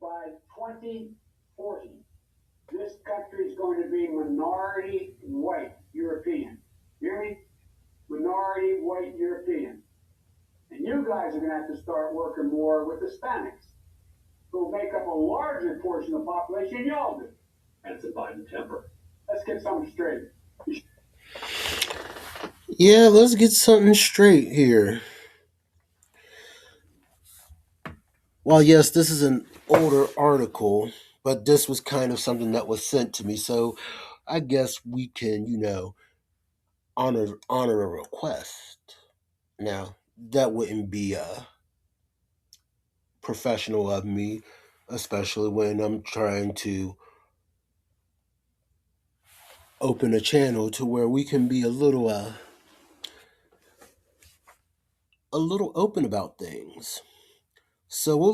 by 2040, this country is going to be minority white European. Hear me? Minority white European. And you guys are going to have to start working more with Hispanics, who make up a larger portion of the population than y'all do. That's a Biden temper. Let's get something straight. Yeah, let's get something straight here. Well, yes, this is an older article, but this was kind of something that was sent to me, so I guess we can, honor a request. Now, that wouldn't be professional of me, especially when I'm trying to open a channel to where we can be a little open about things. So we're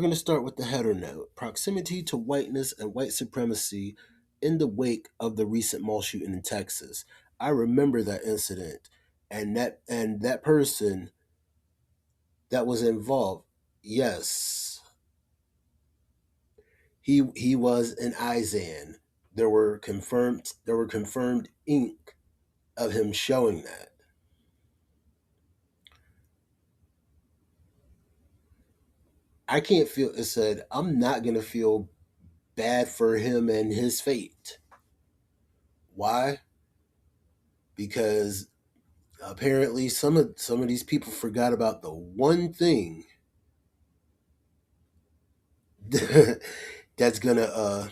going to start with the header note: proximity to whiteness and white supremacy in the wake of the recent mall shooting in Texas. I remember that incident, and that person that was involved. Yes, he was an Izan. There were confirmed ink of him showing that. I can't feel. It said I'm not gonna feel bad for him and his fate. Why? Because apparently some of these people forgot about the one thing that's gonna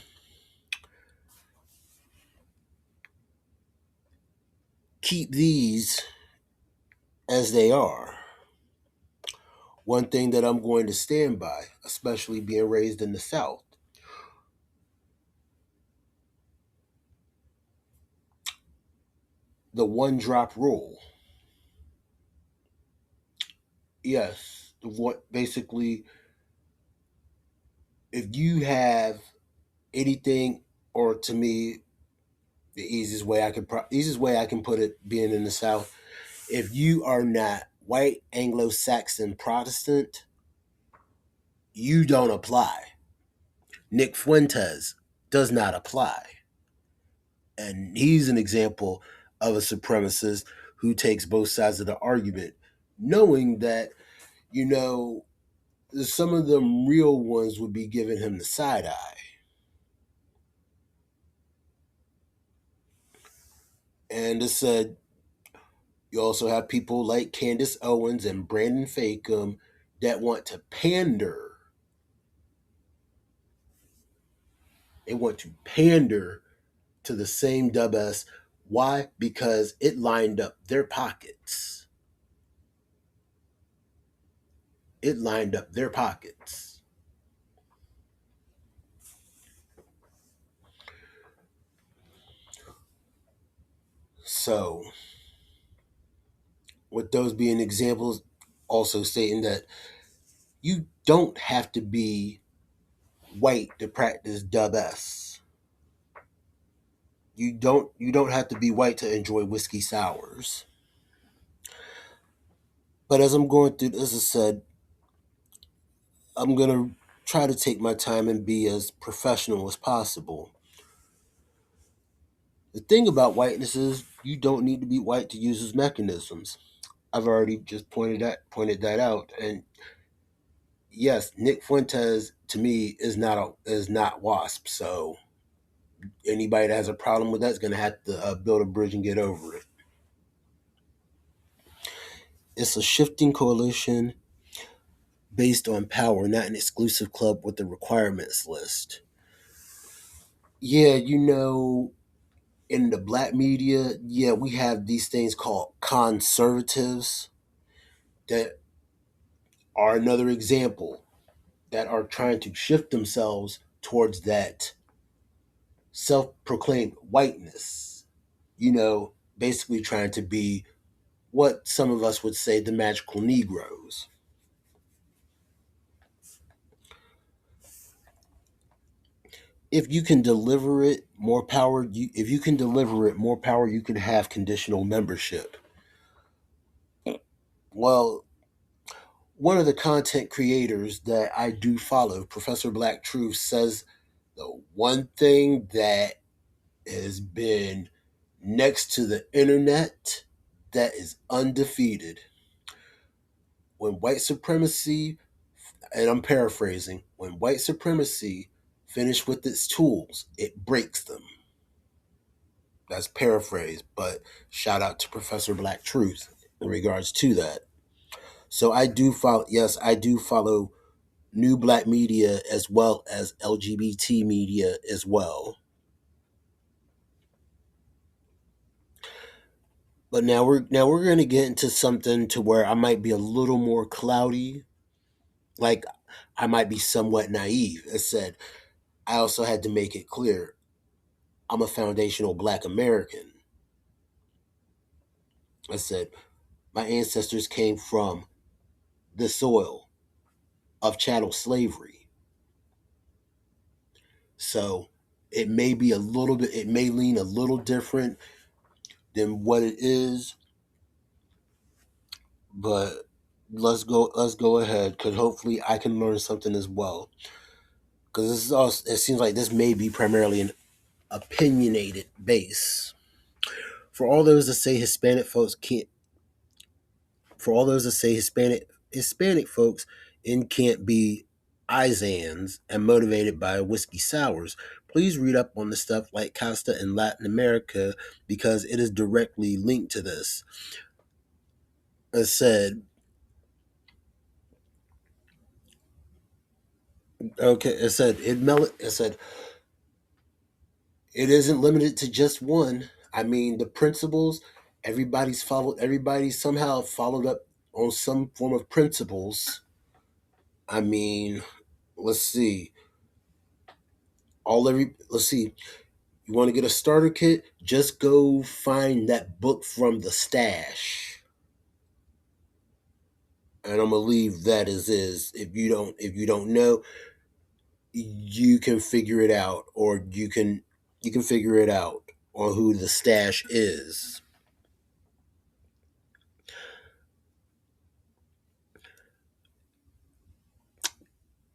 keep these as they are. One thing that I'm going to stand by, especially being raised in the South, the one drop rule. Yes, what basically, if you have anything, or to me, the easiest way I can put it, being in the South, if you are not white Anglo-Saxon Protestant, you don't apply. Nick Fuentes does not apply. And he's an example of a supremacist who takes both sides of the argument, knowing that, you know, some of them real ones would be giving him the side eye. And it said you also have people like Candace Owens and Brandon Fakem that want to pander. They want to pander to the same dub S. Why? Because it lined up their pockets. It lined up their pockets. So, with those being examples, also stating that you don't have to be white to practice dub S. You don't have to be white to enjoy whiskey sours. But as I'm going through, as I said, I'm gonna try to take my time and be as professional as possible. The thing about whiteness is you don't need to be white to use its mechanisms. I've already just pointed that out. And yes, Nick Fuentes to me is not WASP. So anybody that has a problem with that is going to have to build a bridge and get over it. It's a shifting coalition based on power, not an exclusive club with a requirements list. Yeah, in the black media, yeah, we have these things called conservatives that are another example, that are trying to shift themselves towards that self proclaimed whiteness. Basically trying to be what some of us would say the magical Negroes. If you can deliver it, more power. If you can deliver it, more power. You can have conditional membership. Well, one of the content creators that I do follow, Professor Black Truth, says the one thing that has been next to the internet that is undefeated. When white supremacy, and I'm paraphrasing, when white supremacy finished with its tools, it breaks them. That's paraphrased, but shout out to Professor Black Truth in regards to that. So I do follow, yes, I do follow new black media as well as LGBT media as well. But now we're going to get into something to where I might be a little more cloudy. Like I might be somewhat naive. As said, I also had to make it clear I'm a foundational black American. I said my ancestors came from the soil of chattel slavery. So it may lean a little different than what it is, but let's go ahead because hopefully I can learn something as well. Because it seems like this may be primarily an opinionated base. For all those that say Hispanic folks can't, for all those that say Hispanic folks and can't be Izans and motivated by whiskey sours, please read up on the stuff like Costa in Latin America because it is directly linked to this. As said, okay, it said it isn't limited to just one. I mean, the principles, everybody somehow followed up on some form of principles. I mean, let's see. Let's see. You want to get a starter kit? Just go find that book from the stash. And I'm gonna leave that as is. If you don't know, you can figure it out, or you can figure it out on who the stash is.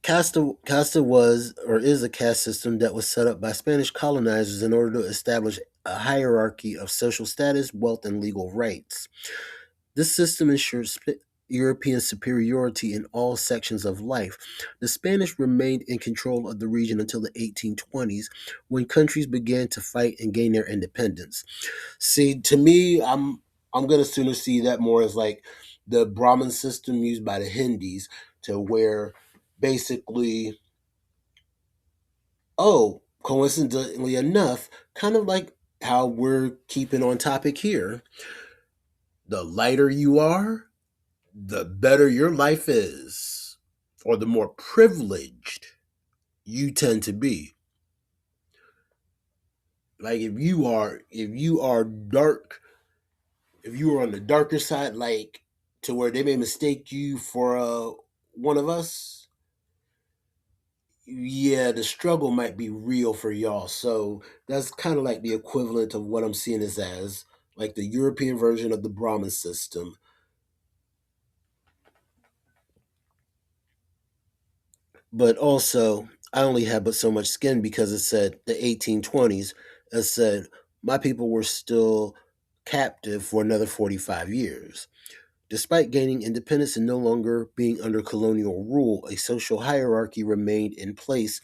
Casta was or is a caste system that was set up by Spanish colonizers in order to establish a hierarchy of social status, wealth, and legal rights. This system ensured European superiority in all sections of life. The Spanish remained in control of the region until the 1820s, when countries began to fight and gain their independence. See, to me, I'm gonna sooner see that more as like the Brahmin system used by the Hindis, to where basically, oh, coincidentally enough, kind of like how we're keeping on topic here, the lighter you are, the better your life is, or the more privileged you tend to be. Like if you are dark, if you are on the darker side, like to where they may mistake you for one of us, yeah, the struggle might be real for y'all. So that's kind of like the equivalent of what I'm seeing this as, like the European version of the Brahmin system. But also, I only had but so much skin because it said the 1820s. It said my people were still captive for another 45 years. Despite gaining independence and no longer being under colonial rule, a social hierarchy remained in place,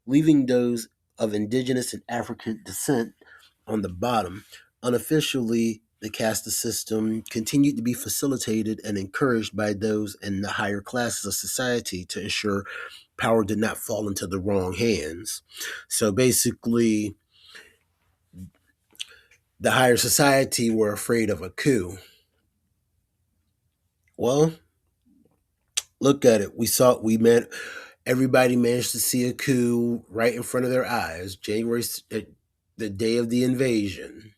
leaving those of indigenous and African descent on the bottom. Unofficially, the caste system continued to be facilitated and encouraged by those in the higher classes of society to ensure power did not fall into the wrong hands. So basically, the higher society were afraid of a coup. Well, look at it. Everybody managed to see a coup right in front of their eyes. The day of the invasion.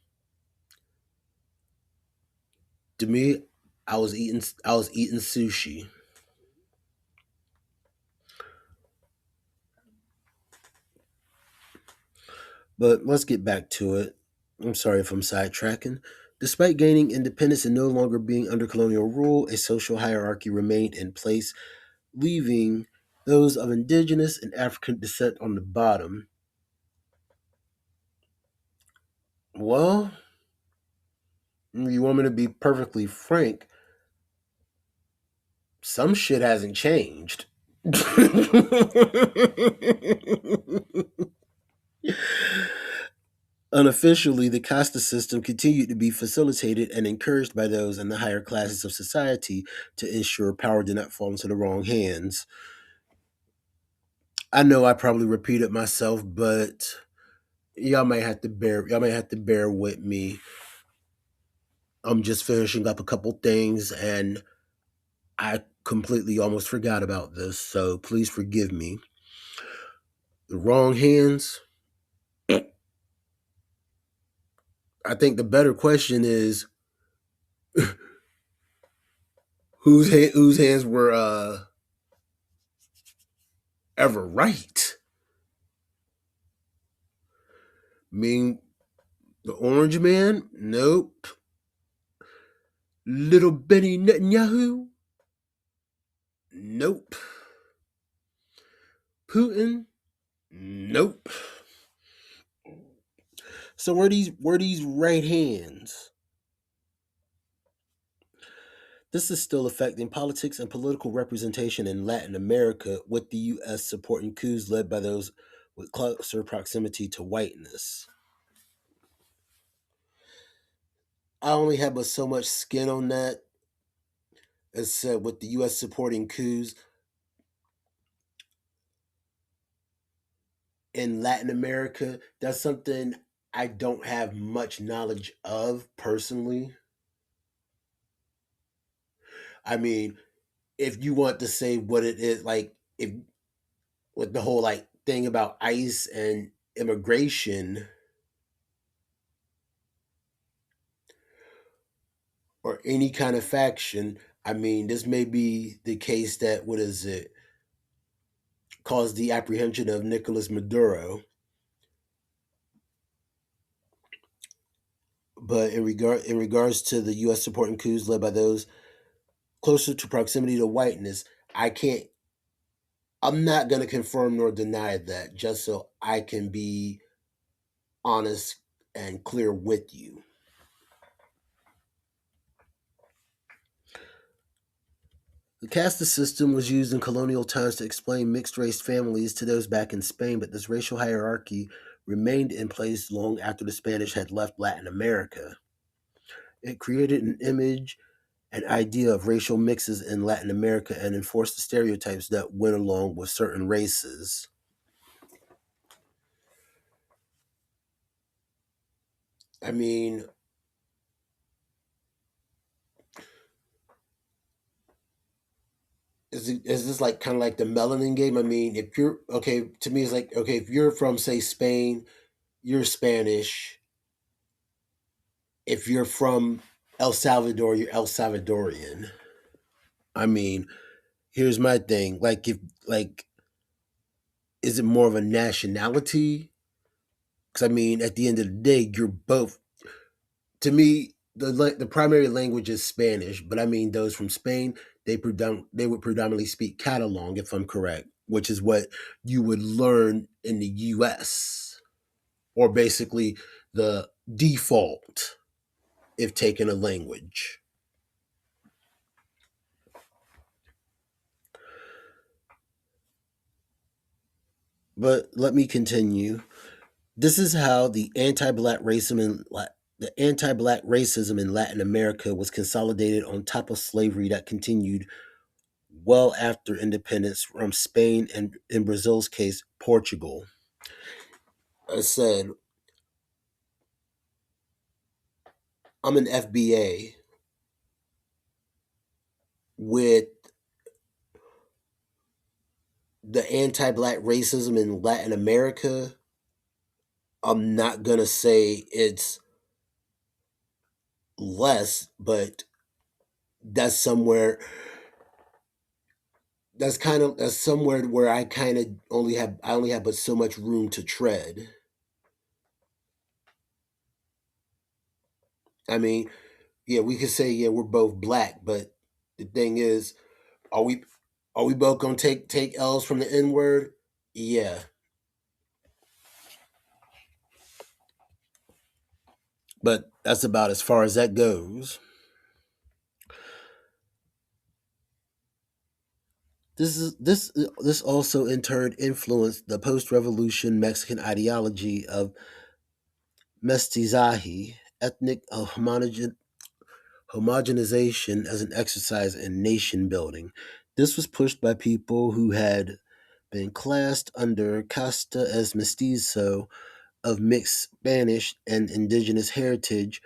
To me, I was eating sushi. But let's get back to it. I'm sorry if I'm sidetracking. Despite gaining independence and no longer being under colonial rule, a social hierarchy remained in place, leaving those of indigenous and African descent on the bottom. Well, you want me to be perfectly frank, some shit hasn't changed. Unofficially, the caste system continued to be facilitated and encouraged by those in the higher classes of society to ensure power did not fall into the wrong hands. I know I probably repeated myself, but y'all may have to bear with me. I'm just finishing up a couple things and I completely almost forgot about this, so please forgive me. The wrong hands. I think the better question is whose hands were ever right. Mean the Orange Man? Nope. Little Benny Netanyahu? Nope. Putin? Nope. So were these right hands? This is still affecting politics and political representation in Latin America, with the U.S. supporting coups led by those with closer proximity to whiteness. I only have but so much skin on that. As said, with the U.S. supporting coups in Latin America, that's something I don't have much knowledge of personally. I mean, if you want to say what it is, like if with the whole like thing about ICE and immigration or any kind of faction, I mean, this may be the case that what is it caused the apprehension of Nicolas Maduro. But in regards to the U.S. supporting coups led by those closer to proximity to whiteness, I can't. I'm not going to confirm nor deny that, just so I can be honest and clear with you. The caste system was used in colonial times to explain mixed race families to those back in Spain, but this racial hierarchy remained in place long after the Spanish had left Latin America. It created an image and idea of racial mixes in Latin America and enforced the stereotypes that went along with certain races. I mean, is this like kind of like the melanin game? I mean, if you're okay, to me, it's like okay, if you're from say Spain, you're Spanish. If you're from El Salvador, you're El Salvadorian. I mean, here's my thing: like, if like, is it more of a nationality? Because I mean, at the end of the day, you're both. To me, the primary language is Spanish, but I mean, those from Spain, they would predominantly speak Catalan, if I'm correct, which is what you would learn in the U.S. or basically the default if taking a language. But let me continue. This is how the anti-black racism in Latin America was consolidated on top of slavery that continued well after independence from Spain and, in Brazil's case, Portugal. I said, I'm an FBA with the anti-black racism in Latin America. I'm not gonna say it's less, but that's somewhere that's somewhere where I only have but so much room to tread. I mean, yeah, we could say yeah we're both black, but the thing is, are we both gonna take L's from the N word? Yeah, but that's about as far as that goes. This also in turn influenced the post-revolution Mexican ideology of mestizaje, ethnic homogenization as an exercise in nation building. This was pushed by people who had been classed under casta as mestizo of mixed Spanish and indigenous heritage,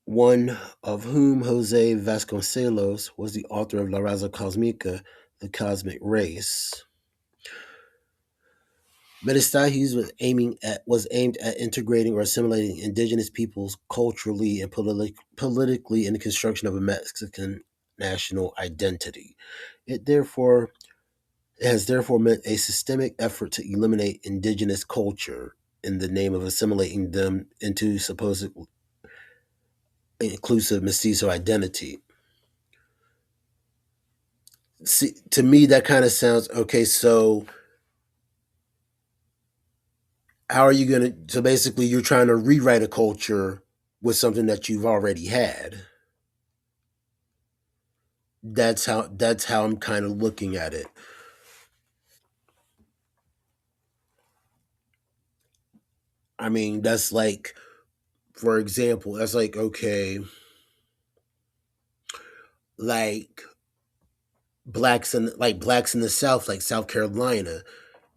one of whom, Jose Vasconcelos, was the author of La Raza Cosmica, The Cosmic Race. Mestizaje was aimed at integrating or assimilating indigenous peoples culturally and politically in the construction of a Mexican national identity. It therefore it has therefore meant a systemic effort to eliminate indigenous culture in the name of assimilating them into supposed inclusive mestizo identity. See, to me, that kind of sounds okay. So, how are you going to? So, basically, you're trying to rewrite a culture with something that you've already had. That's how I'm kind of looking at it. I mean, that's like, for example, that's like okay, like blacks in the South, like South Carolina,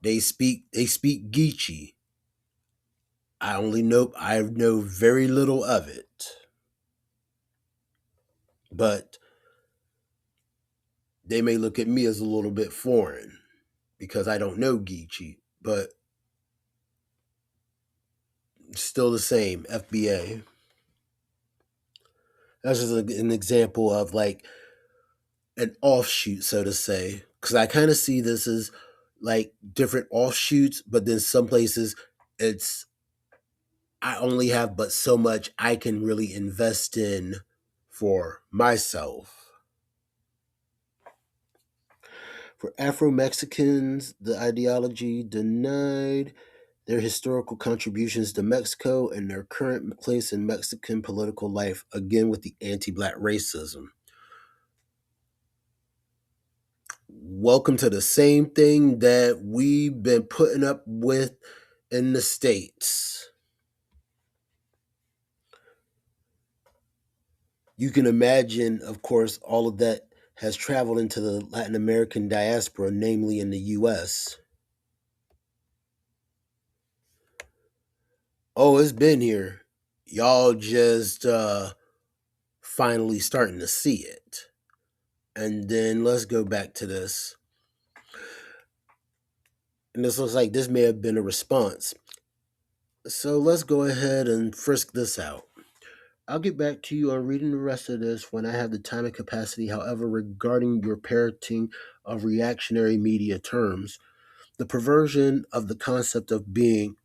they speak Geechee. I know very little of it, but they may look at me as a little bit foreign because I don't know Geechee, but still the same. FBA. That's just an example of like an offshoot, so to say, because I kind of see this as like different offshoots, but then some places it's I only have but so much I can really invest in for myself. For Afro Mexicans, the ideology denied their historical contributions to Mexico and their current place in Mexican political life, again with the anti black racism. Welcome to the same thing that we've been putting up with in the States. You can imagine, of course, all of that has traveled into the Latin American diaspora, namely in the US. Oh, it's been here. Y'all just finally starting to see it. And then let's go back to this. And this looks like this may have been a response. So let's go ahead and frisk this out. I'll get back to you on reading the rest of this when I have the time and capacity. However, regarding your parroting of reactionary media terms, the perversion of the concept of being,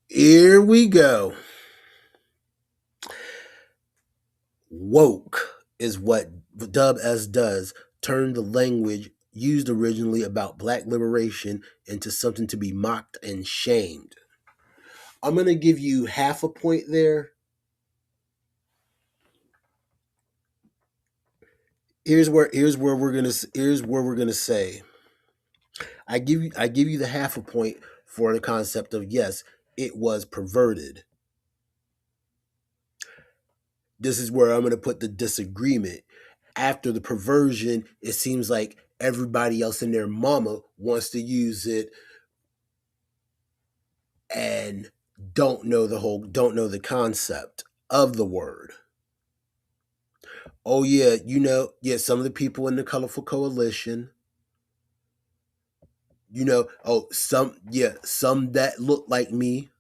here we go. Woke is what Dub S does, turn the language used originally about black liberation into something to be mocked and shamed. I'm going to give you half a point there. Here's where we're going to say I give you the half a point for the concept of yes, it was perverted. This is where I'm going to put the disagreement. After the perversion, it seems like everybody else and their mama wants to use it and don't know the concept of the word. Oh yeah, some of the people in the colorful coalition, some that look like me,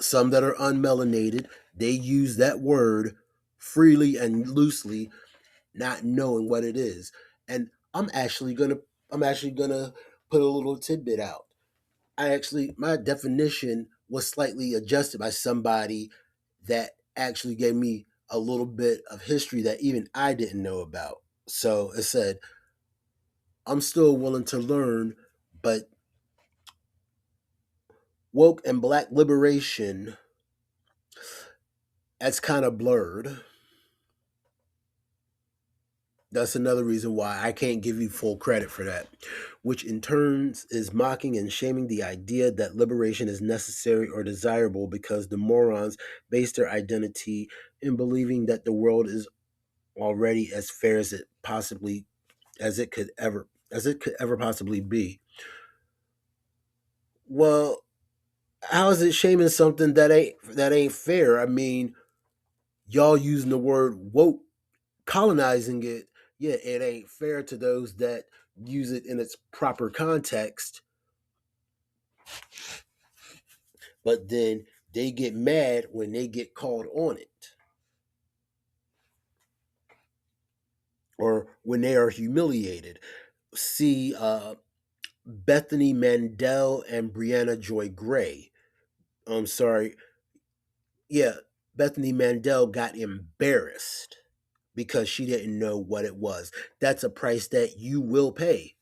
some that are unmelanated, they use that word freely and loosely, not knowing what it is. And I'm actually gonna put a little tidbit out. I actually, my definition was slightly adjusted by somebody that actually gave me a little bit of history that even I didn't know about. So it said, I'm still willing to learn, but woke and black liberation, that's kind of blurred. That's another reason why I can't give you full credit for that, which in turns is mocking and shaming the idea that liberation is necessary or desirable because the morons base their identity in believing that the world is already as fair as it possibly as it could ever possibly be. Well, how is it shaming something that ain't fair? I mean, y'all using the word woke, colonizing it, yeah, it ain't fair to those that use it in its proper context, but then they get mad when they get called on it or when they are humiliated. See, Bethany Mandel and Brianna Joy Gray. I'm sorry, yeah, Bethany Mandel got embarrassed because she didn't know what it was. That's a price that you will pay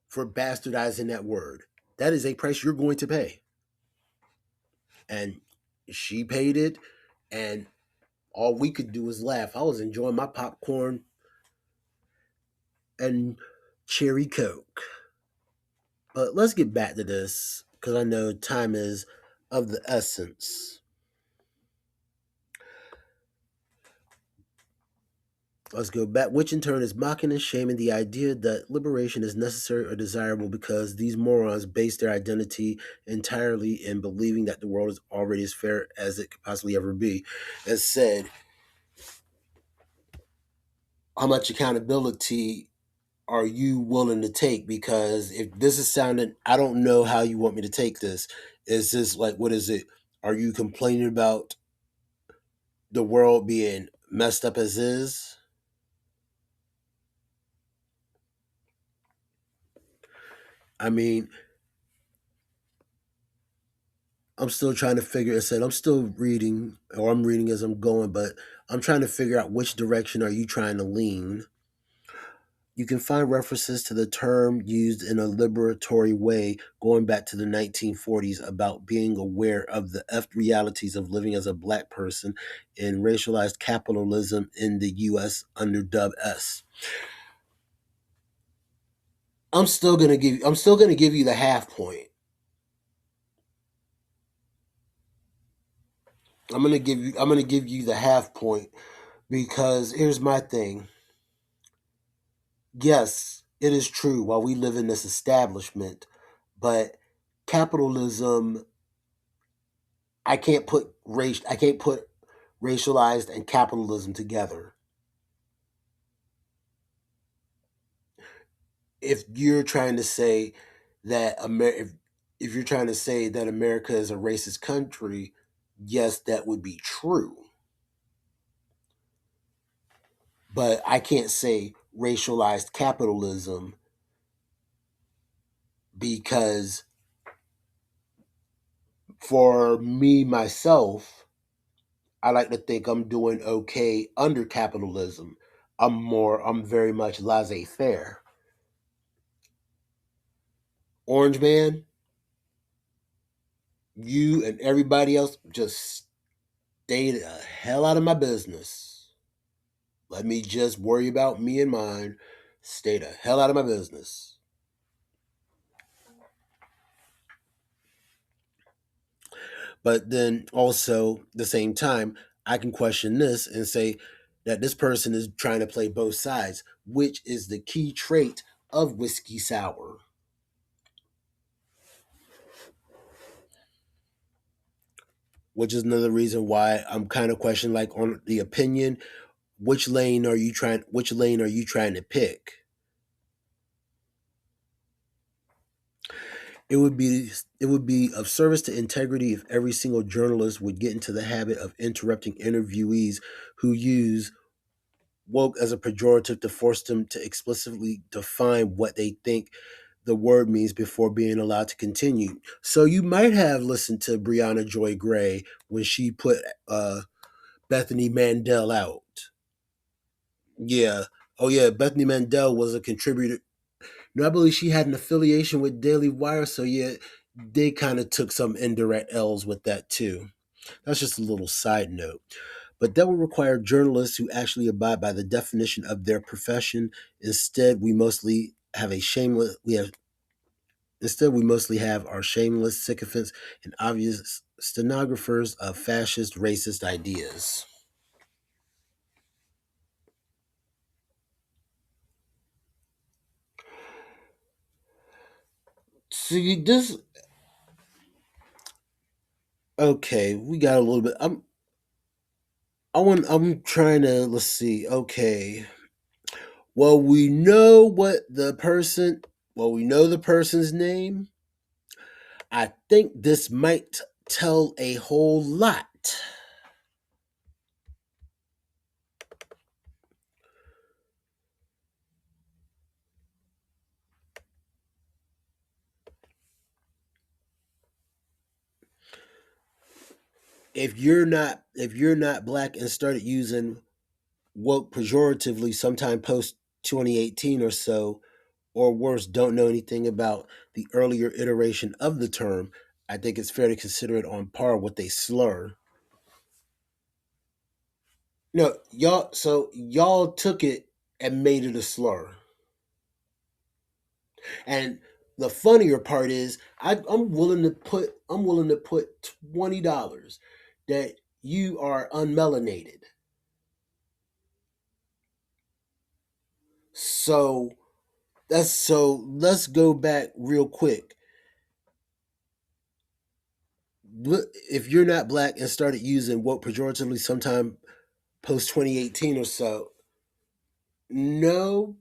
for bastardizing that word. That is a price you're going to pay. And she paid it, and all we could do was laugh. I was enjoying my popcorn and cherry coke. But let's get back to this because I know time is of the essence. Let's go back, which in turn is mocking and shaming the idea that liberation is necessary or desirable because these morons base their identity entirely in believing that the world is already as fair as it could possibly ever be. As said, how much accountability are you willing to take? Because if this is sounding, I don't know how you want me to take this. Is this like, what is it? Are you complaining about the world being messed up as is? I mean, I'm still trying to figure. I said I'm still reading, or I'm reading as I'm going, but I'm trying to figure out which direction are you trying to lean. You can find references to the term used in a liberatory way going back to the 1940s about being aware of the effed realities of living as a black person in racialized capitalism in the U.S. under Dub S. I'm still gonna give you the half point. I'm gonna give you the half point because here's my thing. Yes, it is true while we live in this establishment, but capitalism, I can't put racialized and capitalism together. If you're trying to say that if you're trying to say that America is a racist country, yes, that would be true. But I can't say racialized capitalism because for me myself, I like to think I'm doing okay under capitalism. I'm very much laissez faire. Orange Man, you and everybody else just stay the hell out of my business. Let me just worry about me and mine. Stay the hell out of my business. But then also, the same time, I can question this and say that this person is trying to play both sides, which is the key trait of whiskey sour. Which is another reason why I'm kind of questioning, like, on the opinion, which lane are you trying to pick? It would be of service to integrity if every single journalist would get into the habit of interrupting interviewees who use woke as a pejorative to force them to explicitly define what they think the word means before being allowed to continue. So you might have listened to Brianna Joy Gray when she put Bethany Mandel out. Yeah. Oh yeah, Bethany Mandel was a contributor. No, I believe she had an affiliation with Daily Wire, so yeah, they kind of took some indirect L's with that too. That's just a little side note. But that would require journalists who actually abide by the definition of their profession. Instead, we mostly have a shameless we have instead we mostly have our shameless sycophants and obvious stenographers of fascist racist ideas. See this okay, we got a little bit I'm trying to let's see. Okay. Well, we know the person's name. I think this might tell a whole lot. If you're not black and started using woke pejoratively sometime post 2018 or so, or worse, don't know anything about the earlier iteration of the term, I think it's fair to consider it on par with a slur. No, y'all took it and made it a slur. And the funnier part is I'm willing to put $20 that you are unmelanated. So let's go back real quick. If you're not black and started using what pejoratively sometime post 2018 or so, no,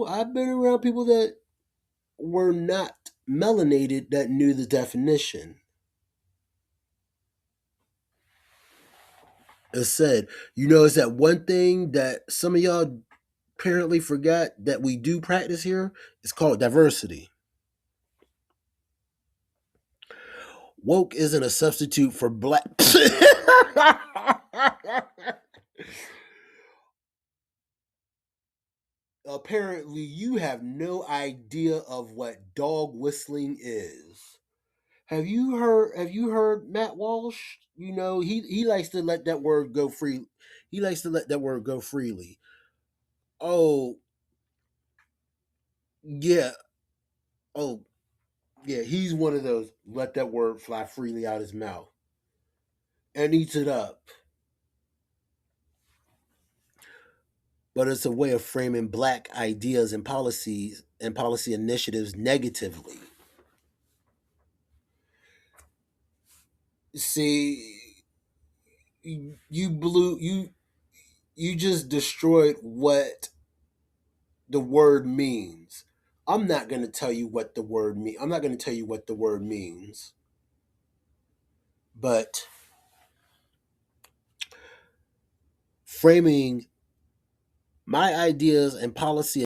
I've been around people that were not melanated that knew the definition. As said, it's that one thing that some of y'all apparently forgot that we do practice here. It's called diversity. Woke isn't a substitute for black. Apparently, you have no idea of what dog whistling is. Have you heard Matt Walsh? He likes to let that word go free. He likes to let that word go freely. Oh, yeah. Oh, yeah, he's one of those let that word fly freely out his mouth and eats it up. But it's a way of framing black ideas and policy initiatives negatively. See, you blew you just destroyed what the word means. I'm not going to tell you what the word means. I'm not going to tell you what the word means. But framing my ideas and policy